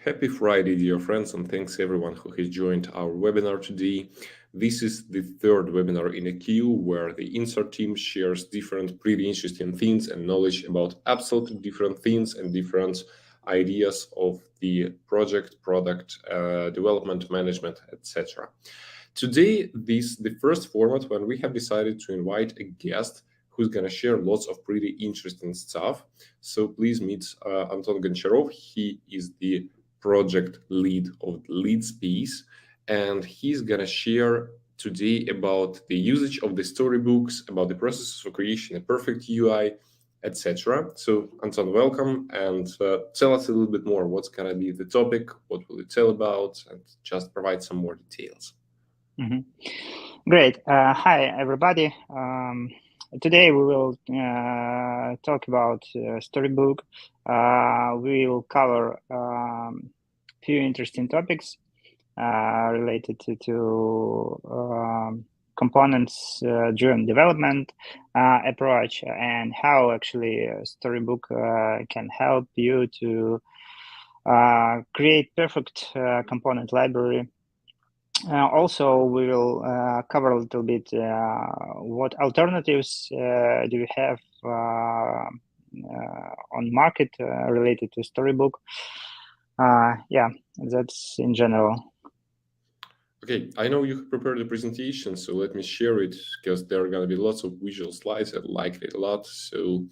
Happy Friday, dear friends, and thanks everyone who has joined our webinar today. This is the third webinar in a queue where the INSART team shares different pretty interesting things and knowledge about absolutely different things and different ideas of the project, product, development, management, etc. Today, this the first format when we have decided to invite a guest who's going to share lots of pretty interesting stuff. So please meet Anton Goncharov. He is the project lead of Lead Space, and he's going to share today about the usage of the storybooks, about the process of creation a perfect UI, etc. So Anton, welcome, and tell us a little bit more. What's going to be the topic? What will it tell about? And just provide some more details. Great. Hi, everybody. Today we will talk about Storybook. We will cover a few interesting topics related to components-driven development approach and how actually Storybook can help you to create perfect component library. Also, we will cover a little bit what alternatives do we have on market related to Storybook. Yeah, that's in general. Okay, I know you prepared the presentation, so let me share it because there are going to be lots of visual slides. I like it a lot. So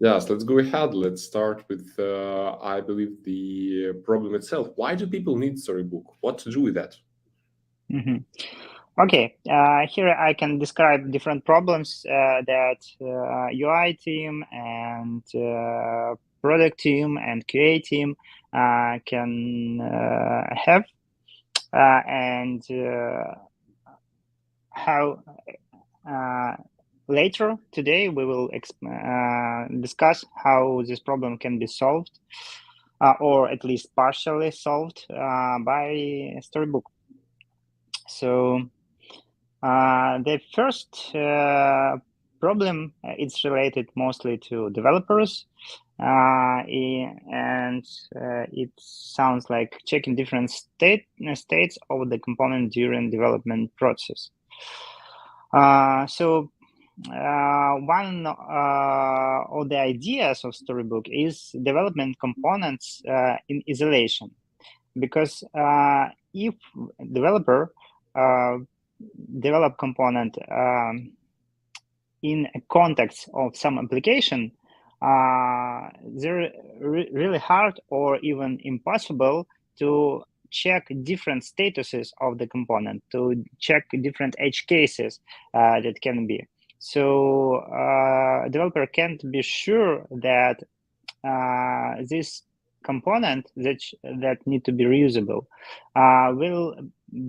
yes, let's go ahead. Let's start with, I believe, the problem itself. Why do people need Storybook? What to do with that? Okay, here I can describe different problems that UI team and product team and QA team can have, and how later today we will discuss how this problem can be solved, or at least partially solved by Storybook. So the first problem it's related mostly to developers, and it sounds like checking different states of the component during development process. So one of the ideas of Storybook is development components in isolation, because if developer develop component in a context of some application, they're really hard or even impossible to check different statuses of the component, to check different edge cases that can be. So developer can't be sure that this component that need to be reusable will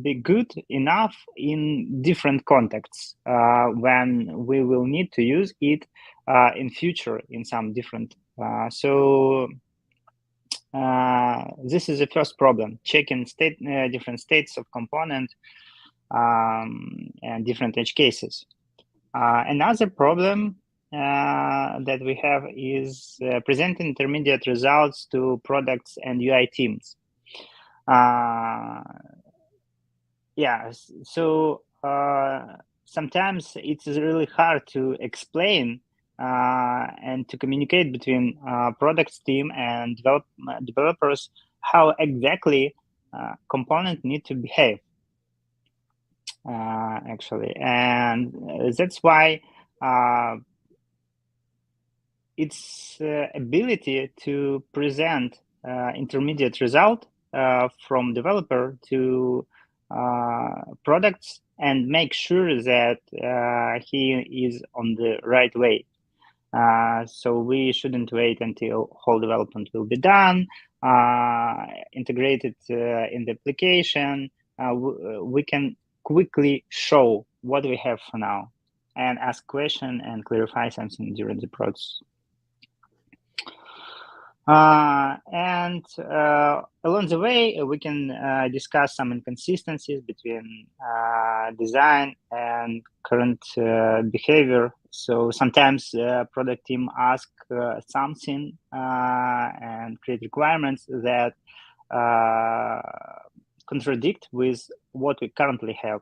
be good enough in different contexts when we will need to use it in future in some different. So this is the first problem, checking different states of component and different edge cases. Another problem that we have is presenting intermediate results to products and UI teams. Yeah, so sometimes it's really hard to explain and to communicate between products team and developers how exactly component need to behave, actually. And that's why its ability to present intermediate result from developer to products and make sure that he is on the right way. So we shouldn't wait until whole development will be done, integrated in the application. We can quickly show what we have for now and ask question and clarify something during the process. And along the way, we can discuss some inconsistencies between design and current behavior. So sometimes product team ask something and create requirements that contradict with what we currently have.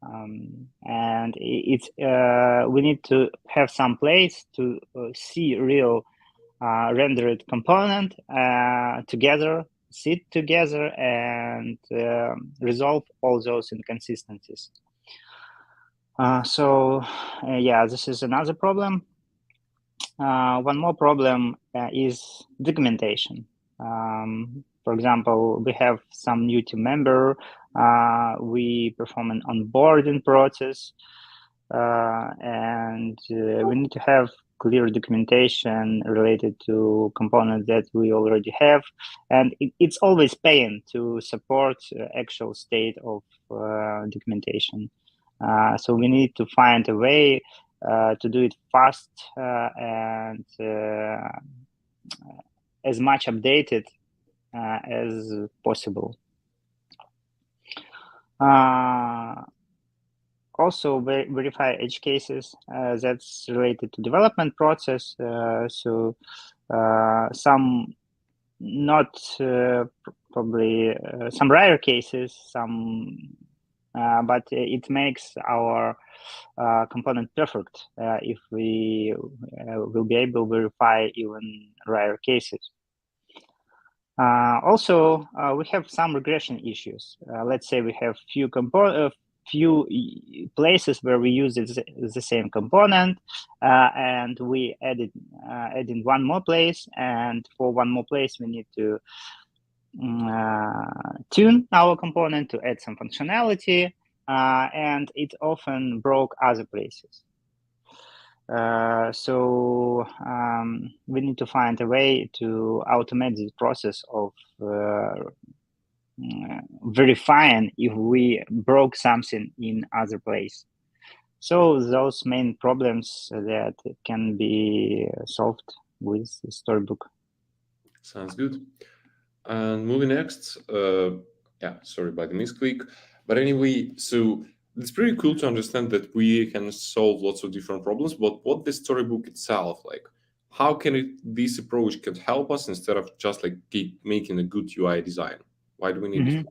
And it's we need to have some place to see real rendered component together, sit together, and resolve all those inconsistencies. So yeah, this is another problem. One more problem is documentation. For example, we have some new team member, we perform an onboarding process, and we need to have clear documentation related to components that we already have. And it's always pain to support actual state of documentation. So we need to find a way to do it fast and as much updated as possible. Also verify edge cases that's related to development process. So some not probably some rare cases, some but it makes our component perfect if we will be able to verify even rare cases. Also, we have some regression issues. Let's say we have few places where we use the same component, and we add in one more place, and for one more place we need to tune our component to add some functionality, and it often broke other places. So we need to find a way to automate this process of verifying if we broke something in other place. So those main problems that can be solved with Storybook. Sounds good. And moving next, yeah, sorry about the misclick. But anyway, so it's pretty cool to understand that we can solve lots of different problems, but what the Storybook itself, like, how can this approach can help us instead of just like keep making a good UI design? Why do we need it?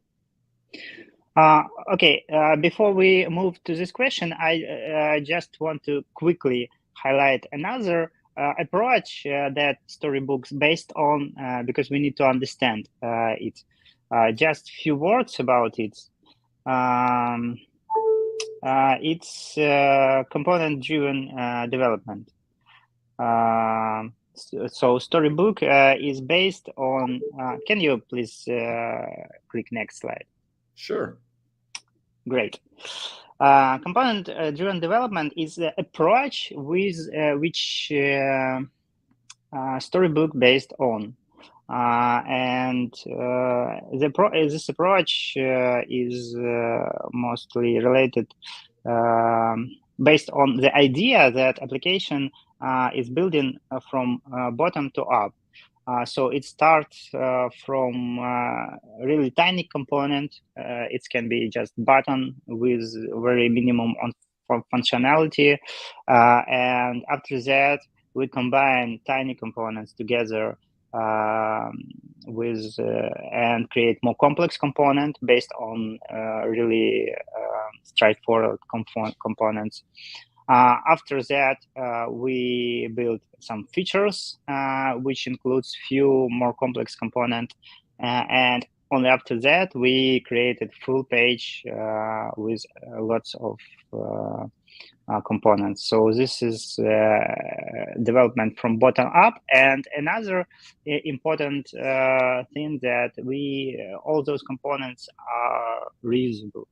Okay, before we move to this question, I just want to quickly highlight another approach that Storybook's based on, because we need to understand it. Just a few words about it. It's component-driven development. So Storybook is based on, can you please click next slide? Sure. Great. Component-driven development is the approach with which Storybook based on. And this approach is mostly related based on the idea that application is building from bottom to up. So it starts from really tiny component. It can be just button with very minimum functionality. And after that, we combine tiny components together with and create more complex component based on really straightforward components. After that, we build some features, which includes few more complex components, and only after that we created full page with lots of components. So this is development from bottom up. And another important thing that all those components are reusable.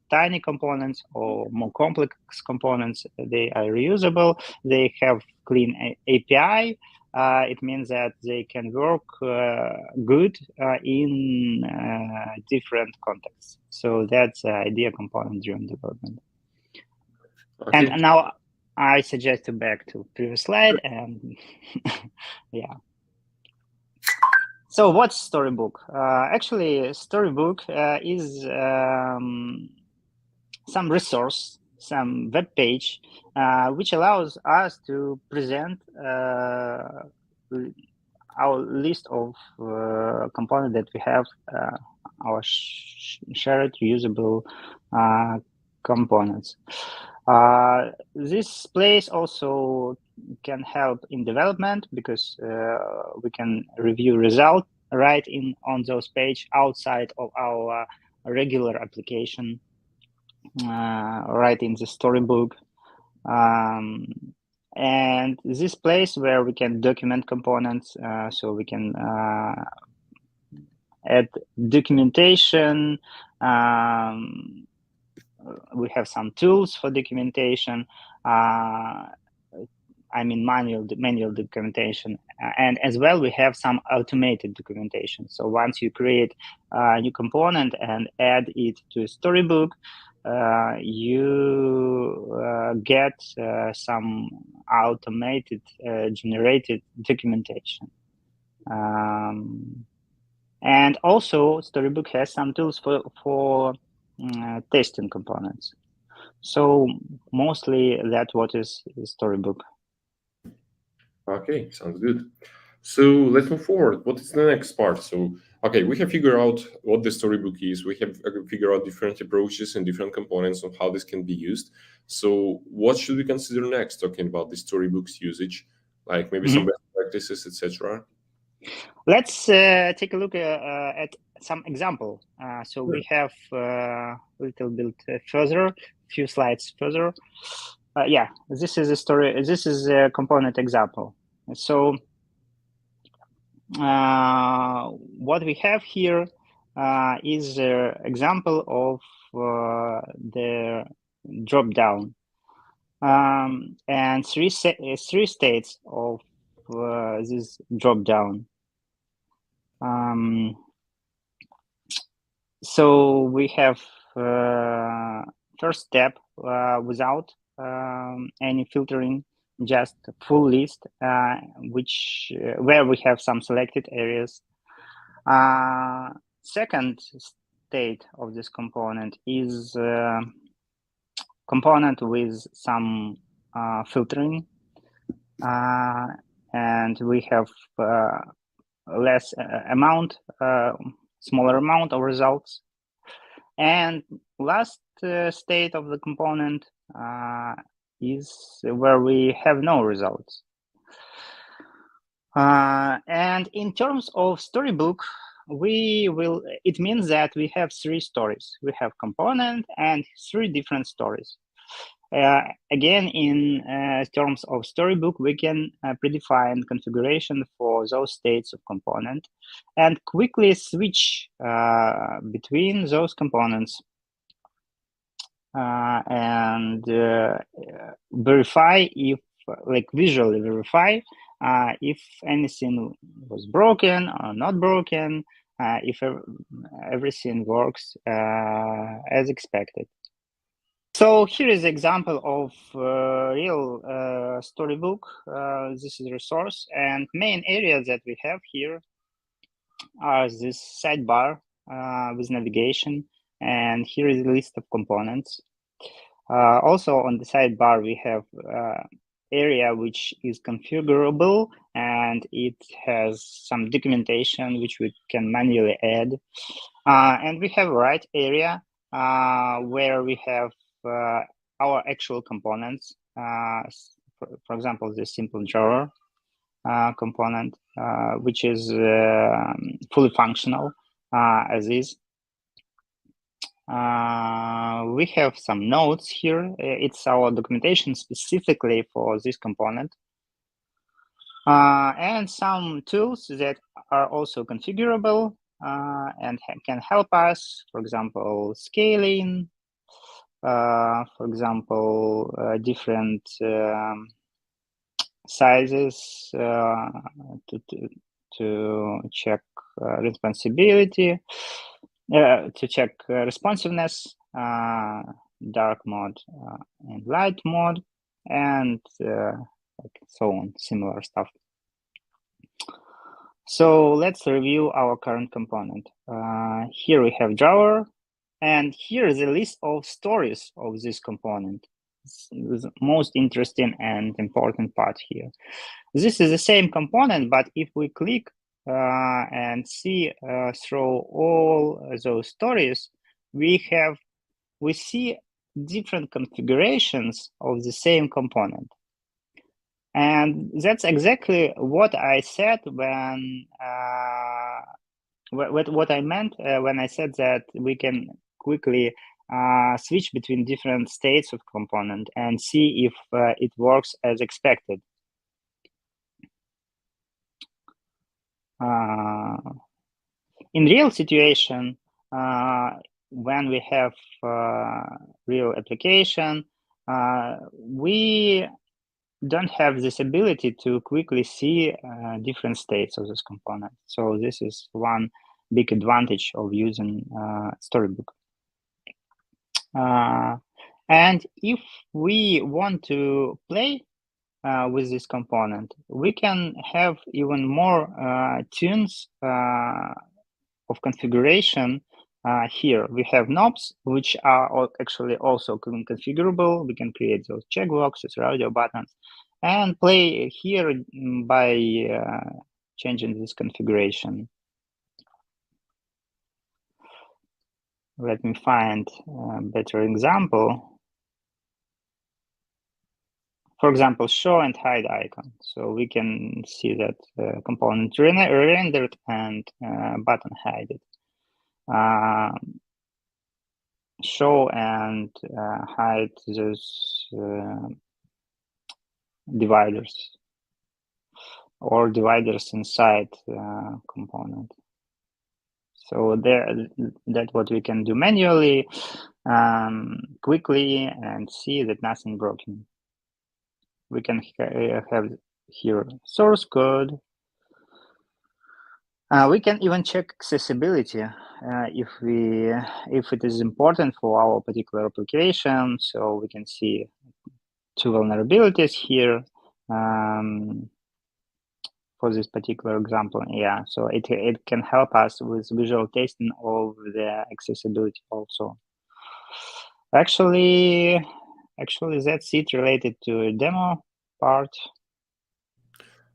Tiny components or more complex components, they are reusable. They have clean API. It means that they can work good in different contexts. So that's the idea component-driven development. Okay. And now I suggest to back to previous slide and yeah. So what's Storybook? Actually, Storybook is some resource some web page, which allows us to present our list of components that we have, our shared reusable components. This place also can help in development because we can review result right on those page outside of our regular application, right in the Storybook. And this place where we can document components, so we can add documentation. We have some tools for documentation. I mean manual documentation, and as well we have some automated documentation. So once you create a new component and add it to a Storybook, you get some automated generated documentation. And also Storybook has some tools for testing components. So mostly that's what is Storybook. Okay, sounds good. So let's move forward. What is the next part? So, okay, we have figured out what the Storybook is. We have figured out different approaches and different components of how this can be used. So, what should we consider next? Talking about the Storybook's usage, like maybe some best practices, etc. Let's take a look at some example. So we have a little bit further, few slides further. Yeah, this is a story. This is a component example. So what we have here is an example of the drop down, and three states of this drop down. So we have first step without any filtering, just full list, where we have some selected areas. Second state of this component is component with some filtering, and we have less amount, smaller amount of results. And last state of the component is where we have no results. And in terms of Storybook, it means that we have three stories. We have component and three different stories. Again, in terms of Storybook, we can predefine configuration for those states of component and quickly switch between those components and verify if, like visually verify if anything was broken or not broken, if everything works as expected. So here is an example of real Storybook. This is a resource, and main areas that we have here are this sidebar with navigation, and here is a list of components. Also on the sidebar we have area which is configurable, and it has some documentation which we can manually add. And we have a right area where we have our actual components. For example, the simple drawer component, which is fully functional as is. We have some notes here. It's our documentation specifically for this component. And some tools that are also configurable and can help us, for example, scaling, for example, different sizes to check responsibility, to check responsiveness, dark mode and light mode, and like so on, similar stuff. So let's review our current component. Here we have drawer, And here is a list of stories of this component. It's the most interesting and important part here. This is the same component, but if we click and see through all those stories, we see different configurations of the same component. And that's exactly what I said when what I meant when I said that we can quickly switch between different states of component and see if it works as expected. In real situation, when we have real application, we don't have this ability to quickly see different states of this component. So this is one big advantage of using Storybook. And if we want to play with this component, we can have even more tunes of configuration. Here we have knobs, which are actually also configurable. We can create those checkboxes, radio buttons, and play here by changing this configuration. Let me find a better example. For example, show and hide icon. So we can see that component rendered and button hide it. Show and hide those dividers or dividers inside component. So that's what we can do manually, quickly, and see that nothing broken. We can have here source code. We can even check accessibility if it is important for our particular application. So we can see two vulnerabilities here for this particular example. Yeah, so it can help us with visual testing of the accessibility also. Actually, that's it related to demo part.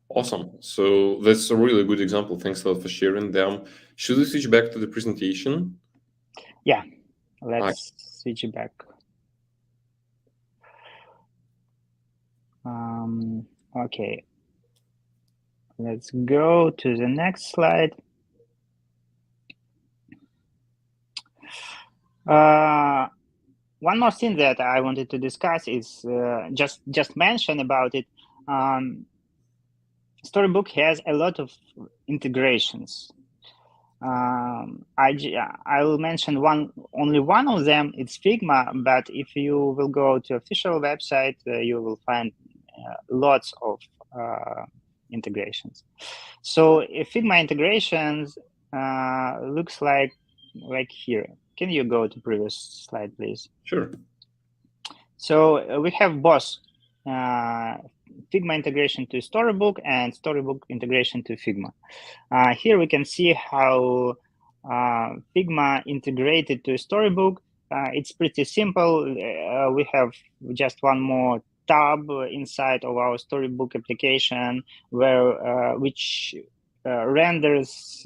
Awesome. So that's a really good example. Thanks a lot for sharing them. Should we switch back to the presentation? Yeah, let's switch back. Okay, let's go to the next slide. One more thing that I wanted to discuss is just mention about it. Storybook has a lot of integrations. I will mention only one of them. It's Figma, but if you will go to official website, you will find lots of integrations. So Figma integrations looks like here. Can you go to previous slide, please? Sure. So we have both Figma integration to Storybook and Storybook integration to Figma. Here we can see how Figma integrated to Storybook. It's pretty simple. We have just one more tab inside of our Storybook application where which renders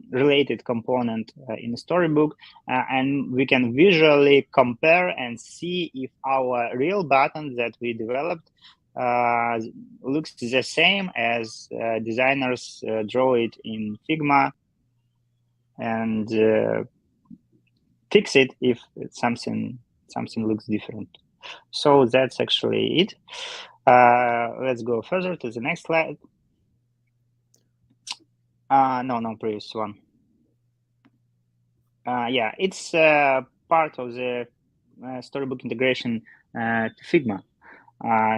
related component in Storybook, and we can visually compare and see if our real button that we developed looks the same as designers draw it in Figma, and fix it if something looks different. So that's actually it. Let's go further to the next slide. No, previous one. Yeah, it's part of the Storybook integration to Figma.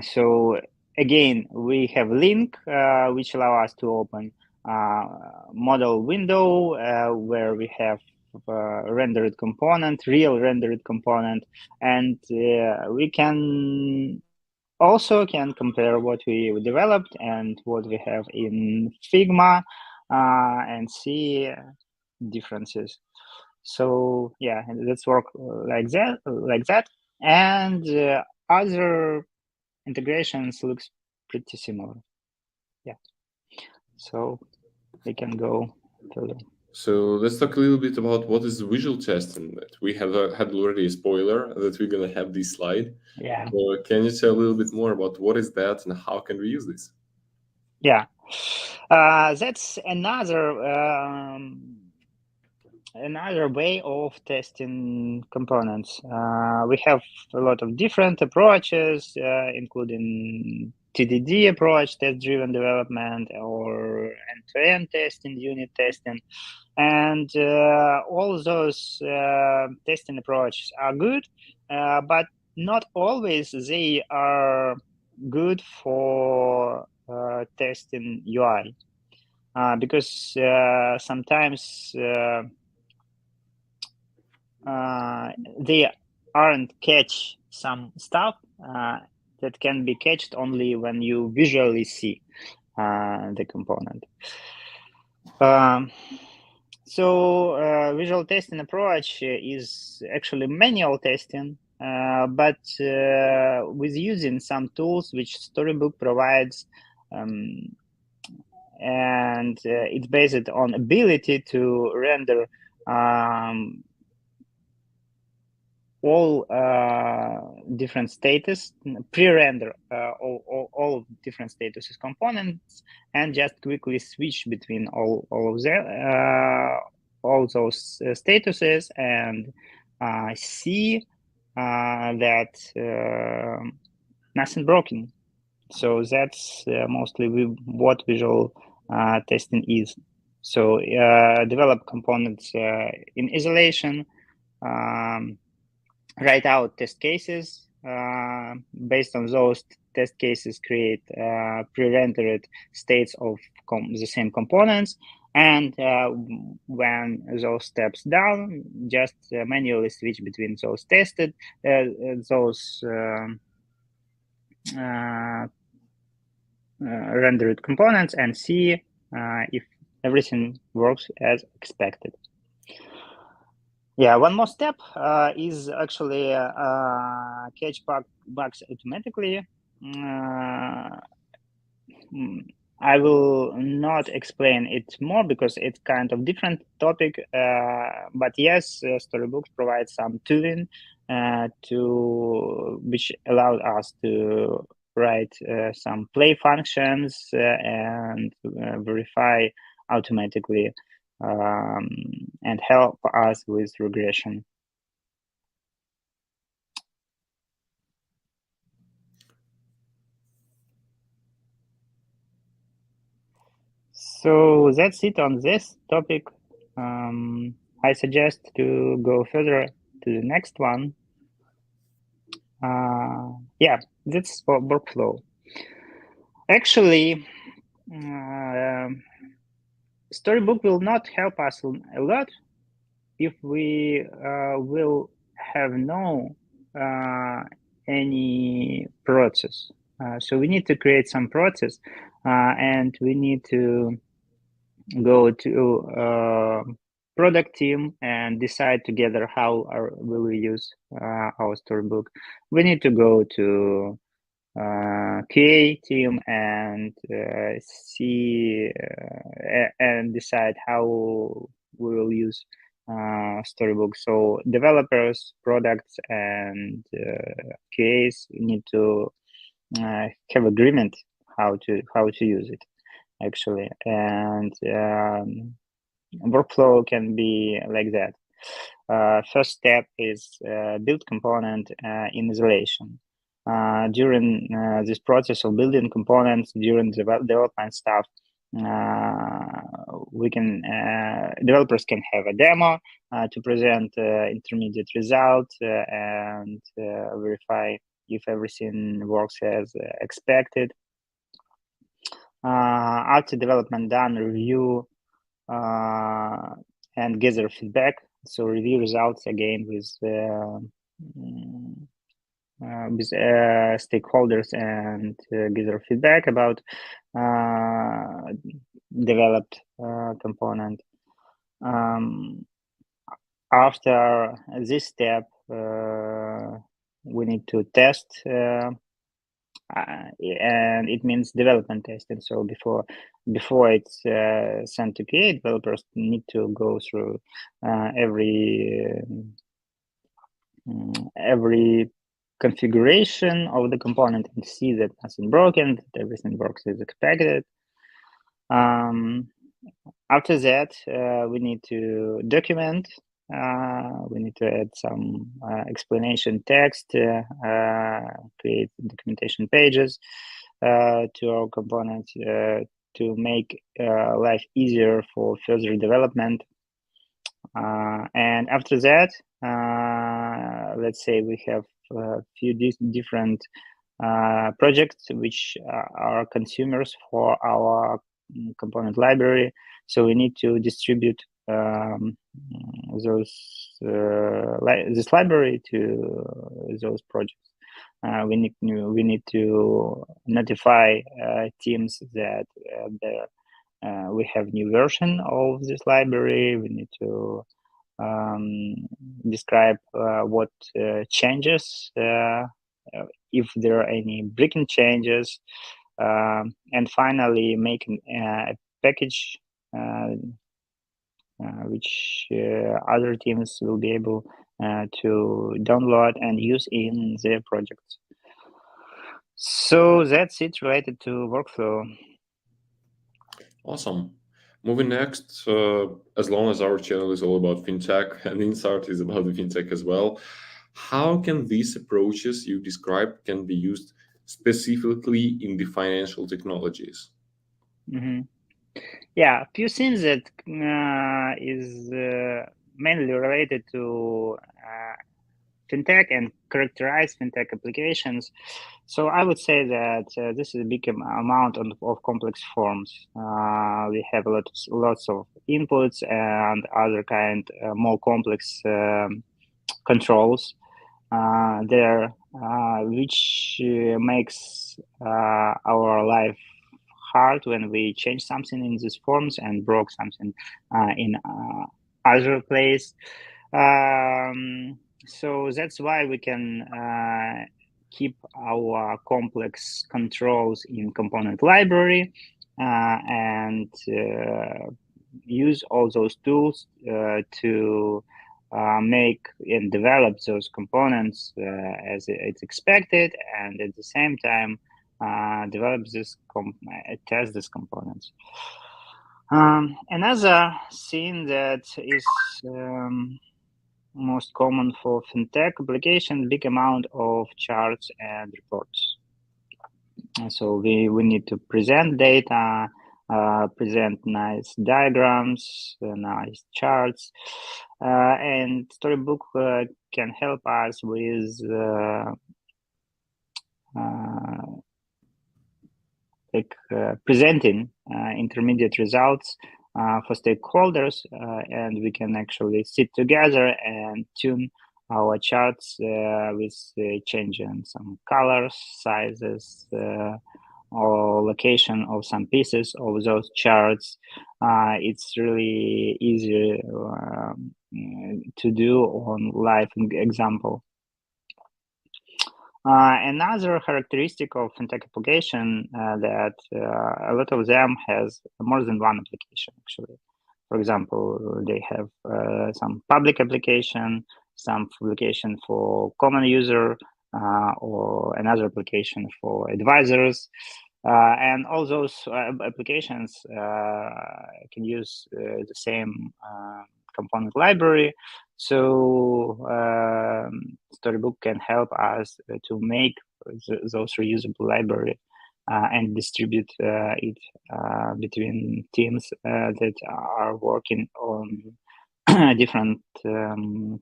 So again, we have link, which allow us to open model window where we have rendered component, real rendered component, and we can also compare what we developed and what we have in Figma and see differences. So yeah, let's work like that. And other integrations looks pretty similar. Yeah. So we can go further. So let's talk a little bit about what is visual testing. That we have had already a spoiler that we're gonna have this slide. Yeah. So can you tell a little bit more about what is that and how can we use this? Yeah. That's another way of testing components. We have a lot of different approaches, including TDD approach, test-driven development, or end-to-end testing, unit testing. And all those testing approaches are good, but not always they are good for testing UI. Because sometimes they aren't catch some stuff that can be catched only when you visually see the component. So visual testing approach is actually manual testing, but with using some tools which Storybook provides, and it's based on ability to render all different status, pre-render all different statuses components, and just quickly switch between all of them, all those statuses, and see that nothing broken. So that's mostly what visual testing is. So develop components in isolation, write out test cases. Based on those test cases, create pre-rendered states of the same components. And when those steps done, just manually switch between those tested, those rendered components, and see if everything works as expected. Yeah, one more step is actually catch bugs automatically. I will not explain it more because it's kind of different topic. But yes, Storybook provides some tooling which allowed us to write some play functions and verify automatically and help us with regression. So that's it on this topic. I suggest to go further to the next one. Yeah, that's for workflow. Actually, Storybook will not help us a lot if we will have no any process. So we need to create some process, and we need to go to product team and decide together how will we use our Storybook. We need to go to QA team and see and decide how we will use Storybook. So developers, products, and QAs need to have agreement how to use it actually, and workflow can be like that. First step is build component in isolation. During this process of building components, during the development stuff, developers can have a demo to present intermediate result and verify if everything works as expected. After development done, review and gather feedback. So review results again with stakeholders and gather feedback about developed component. after this step, we need to test, and it means development testing. So before it's sent to QA, developers need to go through every configuration of the component and see that nothing broken, that everything works as expected. After that, we need to document. We need to add some explanation text, create documentation pages to our components to make life easier for further development. And after that, let's say we have a few different projects which are consumers for our component library. So we need to distribute this library to those projects. We need to notify teams that we have new version of this library. We need to describe what changes, if there are any breaking changes, and finally make a package which other teams will be able to download and use in their projects. So that's it related to workflow. Awesome. Moving next, as long as our channel is all about fintech and INSART is about the fintech as well, how can these approaches you described can be used specifically in the financial technologies? Mm-hmm. Yeah, a few things that is mainly related to fintech and characterize fintech applications. So I would say that this is a big amount of complex forms. We have lots of inputs and other kind more complex controls there, which makes our life hard when we change something in these forms and broke something in other place. So that's why we can keep our complex controls in component library and use all those tools to make and develop those components as it's expected, and at the same time develop test these components. Another thing that is most common for fintech applications, big amount of charts and reports. So we need to present data, present nice diagrams, nice charts, and Storybook can help us with presenting intermediate results for stakeholders, and we can actually sit together and tune our charts with changing some colors, sizes, or location of some pieces of those charts. It's really easy to do on live example. Another characteristic of fintech application that a lot of them has more than one application actually. For example, they have some public application, some application for common user, or another application for advisors. And all those applications can use the same component library. So Storybook can help us to make those reusable library and distribute it between teams that are working on different kind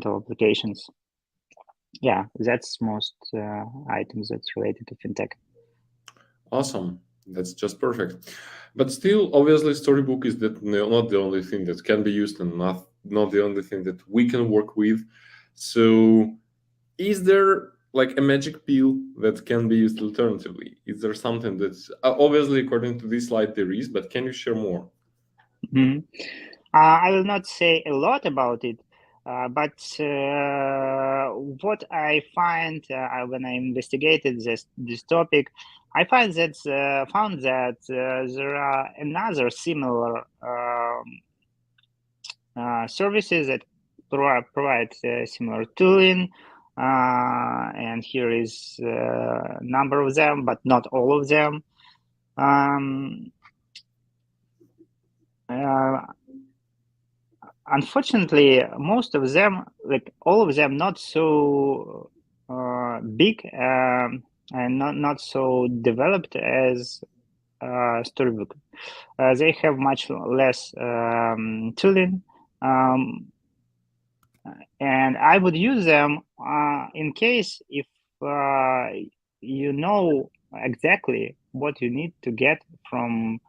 of applications. Yeah, that's most items that's related to fintech. Awesome. That's just perfect. But still, obviously, Storybook is not the only thing that can be used and not the only thing that we can work with. So is there like a magic pill that can be used alternatively? Is there something that's obviously according to this slide there is, but can you share more? Mm-hmm. I will not say a lot about it, but what I find when I investigated this topic, I found that there are another similar services that provide similar tooling, and here is a number of them, but not all of them. Unfortunately, most of them, like all of them, not so big and not so developed as Storybook. They have much less tooling, and I would use them in case if you know exactly what you need to get from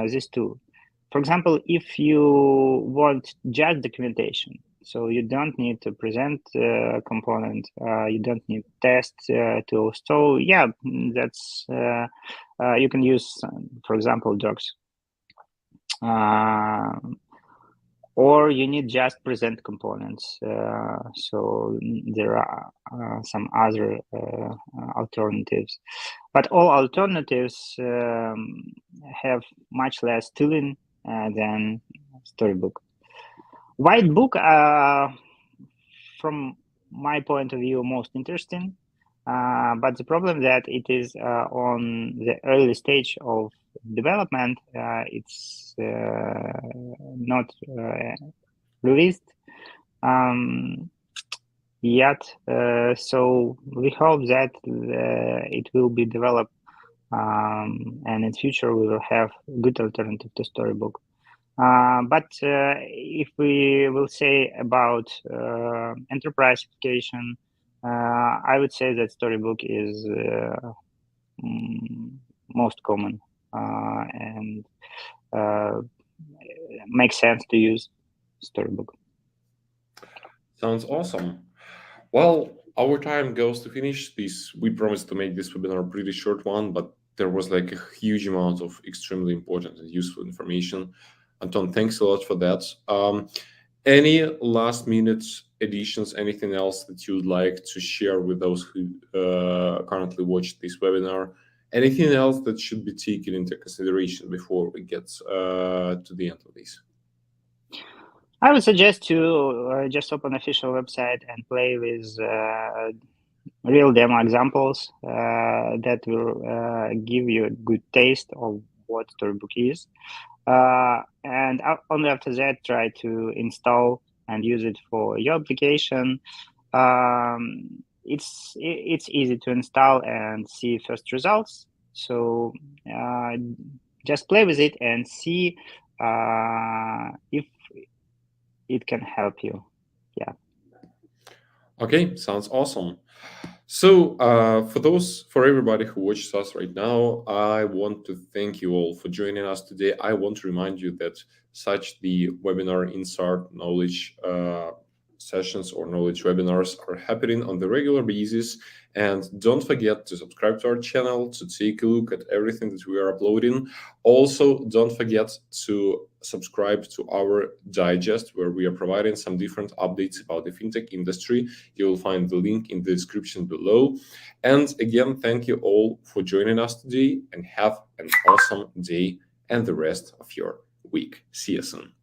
this tool. For example, if you want just documentation, so you don't need to present component, you don't need test tools. So yeah, that's you can use, for example, docs. Or you need just present components. So there are some other alternatives, but all alternatives have much less tooling than Storybook. Whitebook, from my point of view, most interesting. But the problem that it is on the early stage of development. It's not released yet. So we hope that it will be developed, and in future we will have good alternative to Storybook. But if we will say about enterprise application, I would say that Storybook is most common and makes sense to use Storybook. Sounds awesome. Well, our time goes to finish this. We promised to make this webinar a pretty short one, but there was like a huge amount of extremely important and useful information. Anton, thanks a lot for that. Any last minute additions, anything else that you would like to share with those who currently watch this webinar? Anything else that should be taken into consideration before we get to the end of this? I would suggest to just open official website and play with real demo examples that will give you a good taste of what Storybook is. And only after that, try to install and use it for your application. It's easy to install and see first results. So just play with it and see if it can help you. Yeah. Okay, sounds awesome. So, for everybody who watches us right now, I want to thank you all for joining us today. I want to remind you that such the webinar INSART knowledge sessions or knowledge webinars are happening on the regular basis. And don't forget to subscribe to our channel to take a look at everything that we are uploading. Also, don't forget to subscribe to our digest, where we are providing some different updates about the fintech industry. You will find the link in the description below. And again, thank you all for joining us today, and have an awesome day and the rest of your week. See you soon.